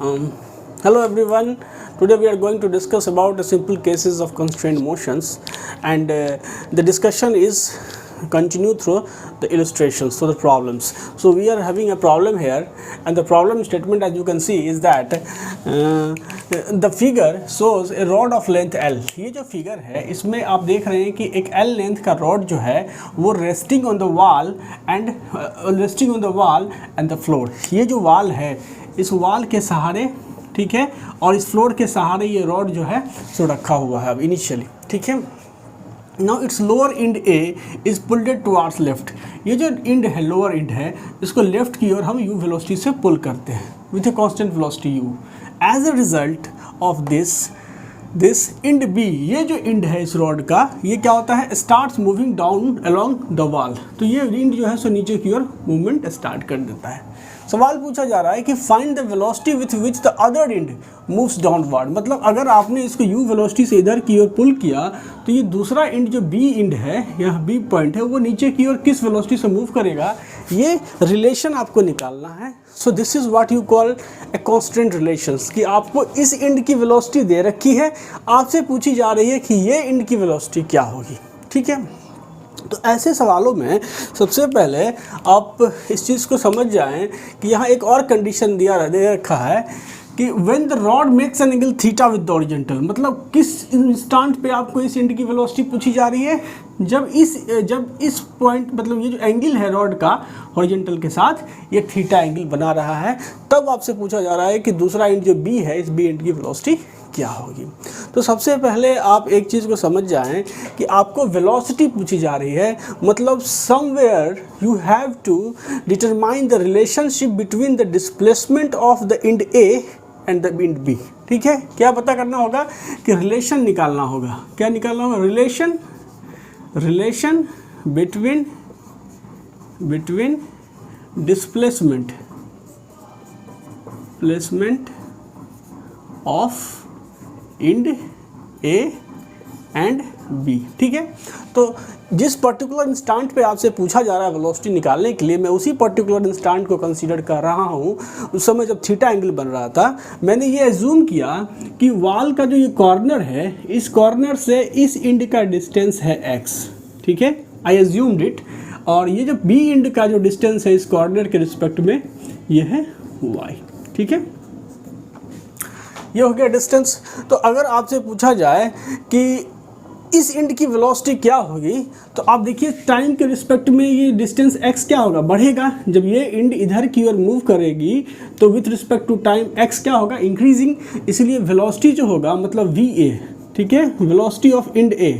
Hello everyone. Today we are going to discuss about the simple cases of constrained motions, and the discussion is continue through the illustrations, through the problems. So we are having a problem here, and the problem statement, as you can see, is that the figure shows a rod of length L. ये जो figure है इसमें आप देख रहे हैं कि एक L लेंथ का रॉड जो है वो resting on the wall and the floor. ये जो वॉल है इस वॉल के सहारे, ठीक है, और इस फ्लोर के सहारे ये रॉड जो है सो रखा हुआ है अब इनिशियली, ठीक है. Now it's lower end A is pulled towards left. ये जो इंड है, लोअर इंड है, इसको लेफ्ट की ओर हम यू वेलोसिटी से पुल करते हैं with a constant velocity u. As a result of this end B, ये जो इंड है इस रॉड का, ये क्या होता है, starts moving down along the wall. तो ये इंड जो है सो नीचे की ओर मूवमेंट स्टार्ट कर देता है. सवाल पूछा जा रहा है कि find the velocity with which the other end moves downward. मतलब अगर आपने इसको यू वेलोसिटी से इधर की ओर पुल किया तो ये दूसरा इंड जो बी इंड है, यहाँ बी पॉइंट है, वो नीचे की ओर किस वेलोसिटी से मूव करेगा, ये रिलेशन आपको निकालना है. So this is what you call a constant relations, कि आपको इस इंड की वेलोसिटी दे रखी है, आपसे पूछी जा रही है कि ये इंड की वेलोसिटी क्या होगी, ठीक है. तो ऐसे सवालों में सबसे पहले आप इस चीज़ को समझ जाएं कि यहाँ एक और कंडीशन दे रखा है कि when the rod makes an angle theta with the horizontal. मतलब किस इंस्टेंट पे आपको इस इंड की वेलोसिटी पूछी जा रही है, जब इस पॉइंट, मतलब ये जो एंगल है रॉड का हॉरिजॉन्टल के साथ, ये थीटा एंगल बना रहा है, तब आपसे पूछा जा रहा है कि दूसरा इंड जो बी है, इस बी इंड की वेलोसिटी क्या होगी. तो सबसे पहले आप एक चीज़ को समझ जाएं कि आपको वेलोसिटी पूछी जा रही है, मतलब somewhere you have to determine the relationship between the displacement of the end A and the end B. ठीक है, क्या पता करना होगा कि रिलेशन निकालना होगा. क्या निकालना होगा? Relation between displacement of end A and B. ठीक है, तो जिस पर्टिकुलर इंस्टेंट पे आपसे पूछा जा रहा है वेलोसिटी निकालने के लिए, मैं उसी पर्टिकुलर इंस्टेंट को कंसीडर कर रहा हूँ. उस समय जब थीटा एंगल बन रहा था, मैंने ये एज्यूम किया कि वॉल का जो ये कॉर्नर है, इस कॉर्नर से इस इंड का डिस्टेंस है x. ठीक है, आई एज्यूम्ड इट. और ये जो बी इंड का जो डिस्टेंस है इस कॉर्नर के रिस्पेक्ट में, ये है y. ठीक है, ये हो गया डिस्टेंस. तो अगर आपसे पूछा जाए कि इस इंड की वेलोसिटी क्या होगी, तो आप देखिए टाइम के रिस्पेक्ट में ये डिस्टेंस x क्या होगा, बढ़ेगा. जब ये इंड इधर की ओर मूव करेगी तो with respect to time x क्या होगा, इंक्रीजिंग. इसलिए वेलोसिटी जो होगा, मतलब va, ठीक है, velocity of end a,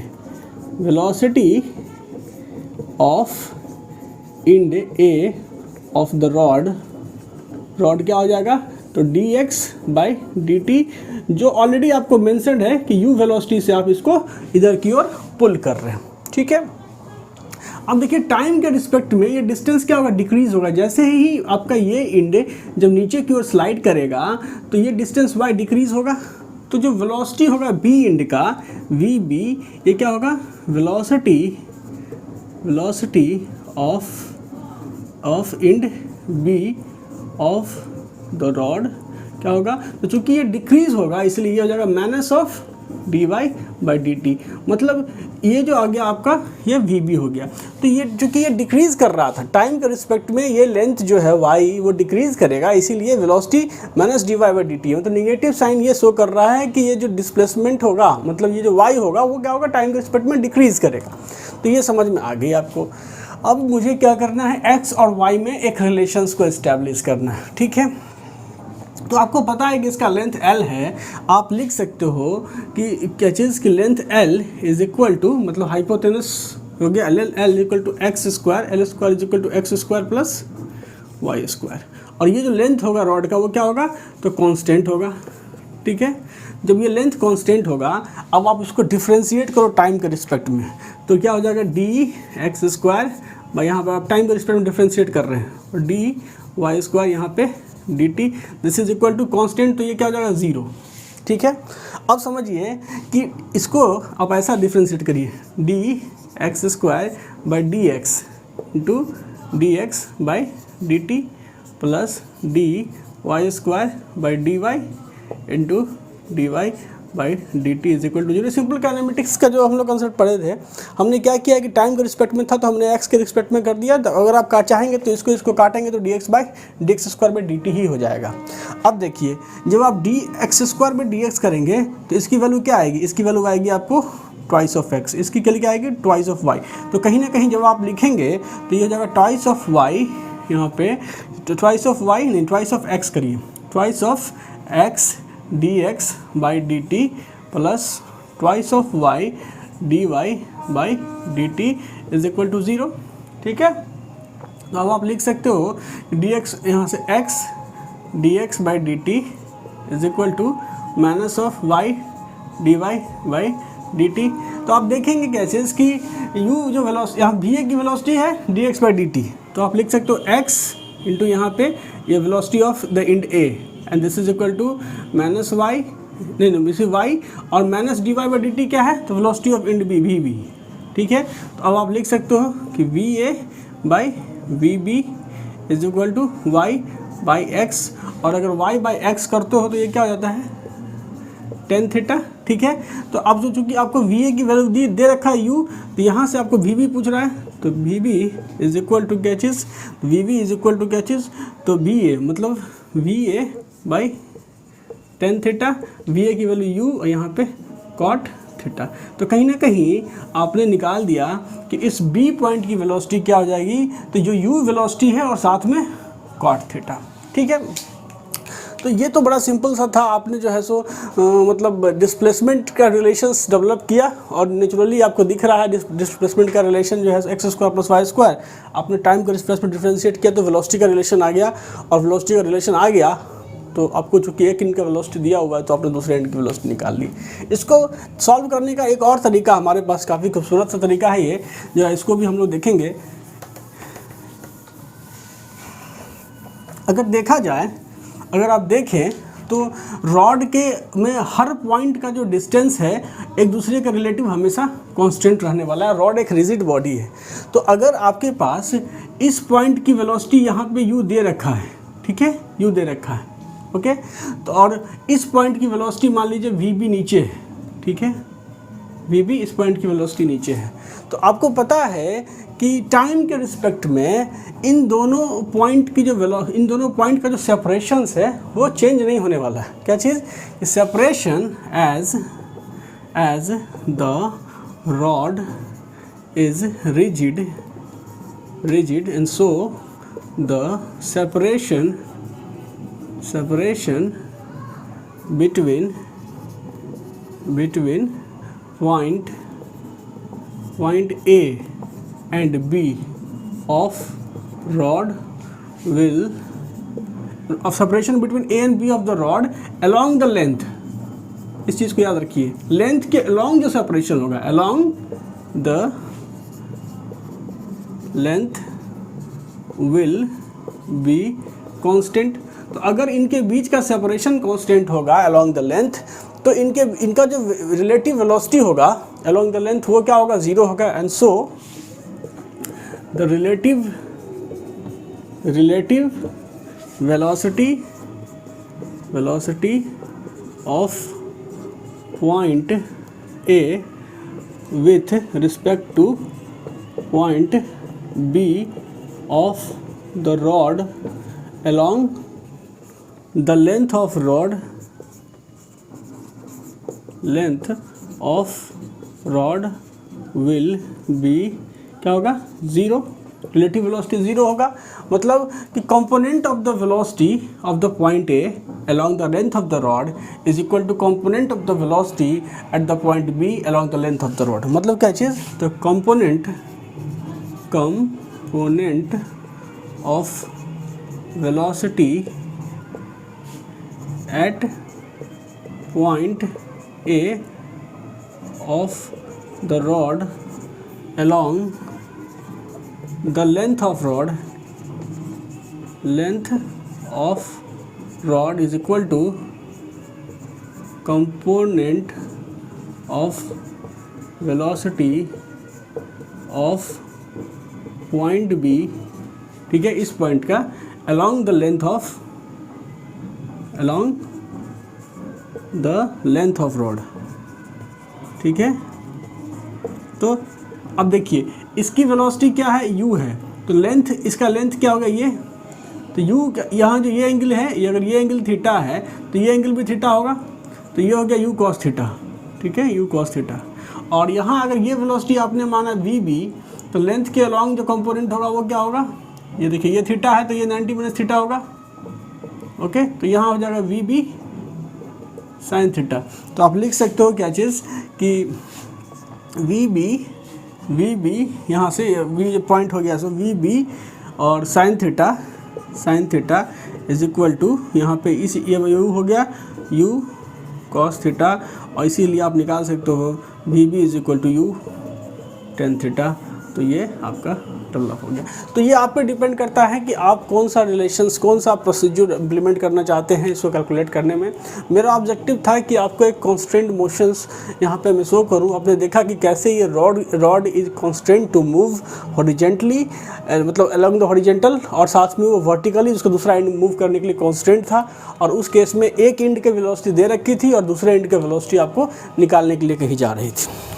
velocity of end a of the rod क्या हो जाएगा, तो dx बाई dt, जो ऑलरेडी आपको मेंशन्ड है कि u वेलोसिटी से आप इसको इधर की ओर पुल कर रहे हैं. ठीक है, अब देखिए टाइम के रिस्पेक्ट में ये डिस्टेंस क्या होगा, डिक्रीज होगा. जैसे ही आपका ये इंड जब नीचे की ओर स्लाइड करेगा तो ये डिस्टेंस y डिक्रीज होगा. तो जो वेलोसिटी होगा b इंड का, vb, ये क्या होगा, velocity of end b of the rod क्या होगा, तो चूंकि ये डिक्रीज होगा इसलिए ये हो जाएगा minus of dy by dt. मतलब ये जो आ गया आपका, ये vb हो गया. तो ये चूंकि ये डिक्रीज कर रहा था टाइम के रिस्पेक्ट में, ये लेंथ जो है y वो डिक्रीज करेगा, इसीलिए velocity minus dy by dt है. तो निगेटिव साइन ये शो कर रहा है कि ये जो डिस्प्लेसमेंट होगा, मतलब ये जो y होगा वो क्या होगा, टाइम के रिस्पेक्ट में डिक्रीज करेगा. तो ये समझ में आ गई आपको. अब मुझे क्या करना है, x और y में एक रिलेशंस को इस्टेब्लिश करना है. ठीक है, तो आपको पता है कि इसका लेंथ l है. आप लिख सकते हो कि क्या चीज़ की length l is equal to, मतलब हाइपोटेनस हो गया l equal to x square, l square is equal to x square plus y square. और ये जो लेंथ होगा रॉड का वो क्या होगा, तो कांस्टेंट होगा. ठीक है, जब ये लेंथ कांस्टेंट होगा, अब आप इसको डिफ्रेंशिएट करो टाइम के रिस्पेक्ट में, तो क्या हो जाएगा, डी एक्स स्क्वायर, भाई यहाँ पर आप टाइम के रिस्पेक्ट में डिफ्रेंशिएट कर रहे हैं, और डी वाई स्क्वायर यहाँ पे dt, this is equal to constant, तो ये क्या हो जाएगा, 0. ठीक है, अब समझिए कि इसको आप ऐसा डिफ्रेंशिएट करिए, d x square by d x into d x by d t plus d y square by d y into d y by d t is equal to zero. Simple kinematics का जो हम लोग concept पढ़े थे, हमने क्या किया कि टाइम के रिस्पेक्ट में था तो हमने एक्स के रिस्पेक्ट में कर दिया। तो अगर आप चाहेंगे तो इसको काटेंगे तो d x square by d t ही हो जाएगा। अब देखिए जब आप d x square by d x करेंगे तो इसकी वैल्यू क्या आएगी, इसकी वैल्यू आएगी आपको ट्वाइस ऑफ एक्स, इसकी क्या आएगी ट्वाइस ऑफ वाई। तो कहीं ना कहीं जब आप लिखेंगे तो ये हो जाएगा ट्वाइस ऑफ वाई, यहाँ पे तो ट्वाइस ऑफ वाई नहीं ट्वाइस ऑफ एक्स करिए, twice of x d x by d t plus twice of y d y by d t is equal to zero. ठीक है, तो अब आप लिख सकते हो डी एक्स यहाँ से x d x by d t is equal to minus of y d y by d t. तो आप देखेंगे कैसे इसकी यू जो वेलोसिटी यहाँ वी ए की वेलोसिटी है D x by d t, तो आप लिख सकते हो एक्स इंटू यहाँ पे ये velocity of the end A and this is equal to minus y नहीं इसी वाई और minus d y by d t क्या है तो velocity of end B v B. ठीक है, तो अब आप लिख सकते हो कि v A by v B is equal to y by x, और अगर वाई बाई एक्स करते हो तो ये क्या हो जाता है टेन थीटा। ठीक है, तो अब जो चूँकि आपको वी ए की वैल्यू दे रखा है यू, तो यहाँ से आपको वी बी पूछ रहा है, तो v B is equal to क्या चीज़ v B is equal to क्या चीज़ तो वी ए मतलब v A by tan theta, v a की वैल्यू यू और यहाँ पे कॉट थीटा। तो कहीं ना कहीं आपने निकाल दिया कि इस बी पॉइंट की वेलोसिटी क्या हो जाएगी, तो जो यू वेलोसिटी है और साथ में कॉट थीटा। ठीक है, तो ये तो बड़ा सिंपल सा था। आपने जो है सो मतलब डिस्प्लेसमेंट का रिलेशंस डेवलप किया और नेचुरली आपको दिख रहा है डिस्प्लेसमेंट का रिलेशन जो है x square plus y square. आपने टाइम का डिस्प्लेसमेंट डिफरेंशिएट किया तो वेलोसिटी का रिलेशन आ गया, और वेलोसिटी का रिलेशन आ गया तो आपको चूँकि एक एंड का वेलोसिटी दिया हुआ है तो आपने दूसरे एंड की वेलोसिटी निकाल ली। इसको सॉल्व करने का एक और तरीका हमारे पास काफ़ी खूबसूरत सा तरीका है ये, जो है इसको भी हम लोग देखेंगे। अगर देखा जाए, अगर आप देखें तो रॉड के में हर पॉइंट का जो डिस्टेंस है एक दूसरे के रिलेटिव हमेशा कांस्टेंट रहने वाला है। रॉड एक रिजिड बॉडी है, तो अगर आपके पास इस पॉइंट की वेलोसिटी यहाँ पे यू दे रखा है, ठीक है यू दे रखा है ओके, तो और इस पॉइंट की वेलोसिटी मान लीजिए वी बी नीचे है, ठीक है वी बी इस पॉइंट की वेलोसिटी नीचे है, तो आपको पता है कि टाइम के रिस्पेक्ट में इन दोनों पॉइंट की जो इन दोनों पॉइंट का जो सेपरेशंस है वो चेंज नहीं होने वाला है। क्या चीज़, separation as the rod is rigid and so the separation between point A and B of rod will separation between A and B of the rod along the length, इस चीज़ को याद रखिए, लेंथ के along जो separation होगा along the length will be constant। तो अगर इनके बीच का सेपरेशन कांस्टेंट होगा along the length, तो इनका जो रिलेटिव वेलोसिटी होगा along the length वो क्या होगा, ज़ीरो होगा। And so the relative velocity of point A with respect to point B of the rod along the length of rod will be क्या होगा, ज़ीरो। रिलेटिव वेलोसिटी ज़ीरो होगा, मतलब कि component of the velocity of the point A along the length of the rod is equal to component of the velocity at the point B along the length of the rod। मतलब क्या चीज़, तो component of velocity at point A of the rod along the length of rod is equal to component of velocity of point B, ठीक है इस point का along the length of along the length of rod, ठीक है। तो अब देखिए इसकी वेलोसिटी क्या है, u है, तो लेंथ, इसका लेंथ क्या होगा ये, तो u यहाँ जो ये एंगल है, ये अगर ये एंगल थीटा है तो ये एंगल भी थीटा होगा, तो ये हो गया u cos थीटा, ठीक है, u cos थीटा। और यहाँ अगर ये वेलोसिटी आपने माना vb, तो लेंथ के अलॉन्ग जो कंपोनेंट होगा वो क्या होगा, ये देखिए ये थीटा है तो ये 90 माइनस थीटा होगा, ओके। तो यहाँ हो जाएगा vb साइन थीटा। तो आप लिख सकते हो क्या चीज़ कि vb यहाँ से v पॉइंट हो गया, सो vb और sine theta is equal to यहाँ पे इस ये u हो गया u cos थीटा, और इसीलिए आप निकाल सकते हो vb is equal to u tan theta. तो ये आपका डेवलप हो गया। तो ये आप पे डिपेंड करता है कि आप कौन सा रिलेशंस, कौन सा प्रोसीजर इम्प्लीमेंट करना चाहते हैं इसको कैलकुलेट करने में। मेरा ऑब्जेक्टिव था कि आपको एक कॉन्स्टेंट मोशंस यहाँ पे मैं शो करूँ। आपने देखा कि कैसे ये rod is constant to move horizontally, मतलब अलॉन्ग द हॉरिजेंटल, और साथ में वो वर्टिकली उसका दूसरा एंड मूव करने के लिए कॉन्स्टेंट था। और उस केस में एक एंड के वेलोसिटी दे रखी थी और दूसरे एंड के वेलोसिटी आपको निकालने के लिए कही जा रही थी।